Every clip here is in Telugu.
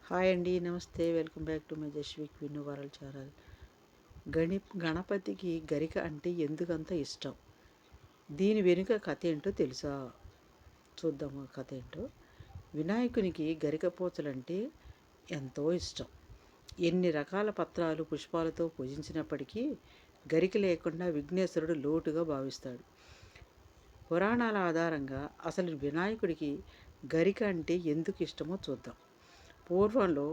హాయ్ అండి, నమస్తే. వెల్కమ్ బ్యాక్ టు మై జస్విక్ విన్ను వరల్డ్ ఛానల్. గణపతికి గరిక అంటే ఎందుకంత ఇష్టం? దీని వెనుక కథ ఏంటో తెలుసా? చూద్దాము ఆ కథ ఏంటో. వినాయకునికి గరిక పూచలంటే ఎంతో ఇష్టం. ఎన్ని రకాల పత్రాలు పుష్పాలతో పూజించినప్పటికీ గరిక లేకుండా విఘ్నేశ్వరుడు లోటుగా భావిస్తాడు. పురాణాల ఆధారంగా అసలు వినాయకుడికి గరిక అంటే ఎందుకు ఇష్టమో చూద్దాం. పూర్వంలో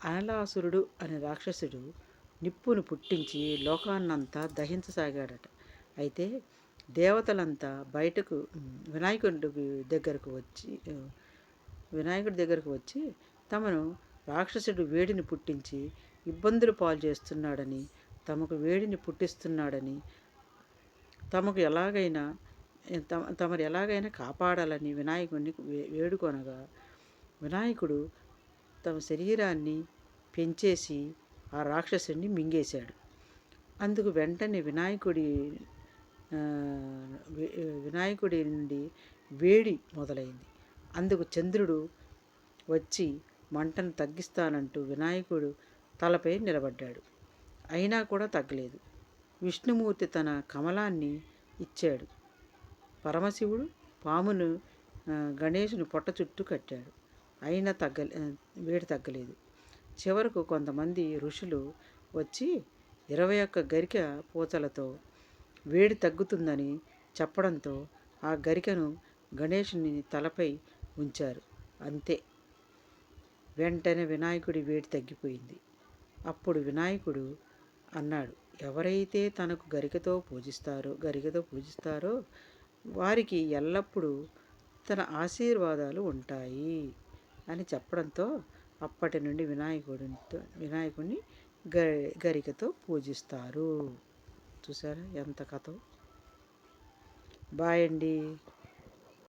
అనలాసురుడు అనే రాక్షసుడు నిప్పును పుట్టించి లోకాన్నంతా దహించసాగాడట. అయితే దేవతలంతా బయటకు దగ్గరకు వచ్చి వినాయకుడి దగ్గరకు వచ్చి తమను రాక్షసుడు వేడిని పుట్టించి ఇబ్బందులు పాలు చేస్తున్నాడని, తమకు వేడిని పుట్టిస్తున్నాడని, తమకు ఎలాగైనా తమరు ఎలాగైనా కాపాడాలని వినాయకుడిని వేడుకొనగా వినాయకుడు తమ శరీరాన్ని పెంచేసి ఆ రాక్షసుడిని మింగేశాడు. అందుకు వెంటనే వినాయకుడి నుండి వేడి మొదలైంది. అందుకు చంద్రుడు వచ్చి మంటను తగ్గిస్తానంటూ వినాయకుడు తలపై నిలబడ్డాడు. అయినా కూడా తగ్గలేదు. విష్ణుమూర్తి తన కమలాన్ని ఇచ్చాడు. పరమశివుడు పామును గణేశుని పొట్ట చుట్టూ కట్టాడు. అయినా వేడి తగ్గలేదు. చివరకు కొంతమంది ఋషులు వచ్చి 21 గరిక పూచలతో వేడి తగ్గుతుందని చెప్పడంతో ఆ గరికను గణేశుని తలపై ఉంచారు. అంతే, వెంటనే వినాయకుడి వేడి తగ్గిపోయింది. అప్పుడు వినాయకుడు అన్నాడు, ఎవరైతే తనకు గరికతో పూజిస్తారో వారికి ఎల్లప్పుడూ తన ఆశీర్వాదాలు ఉంటాయి అని చెప్పడంతో అప్పటి నుండి వినాయకుడిని గరికతో పూజిస్తారు. చూసారా ఎంత కథ. బాయ్ అండి.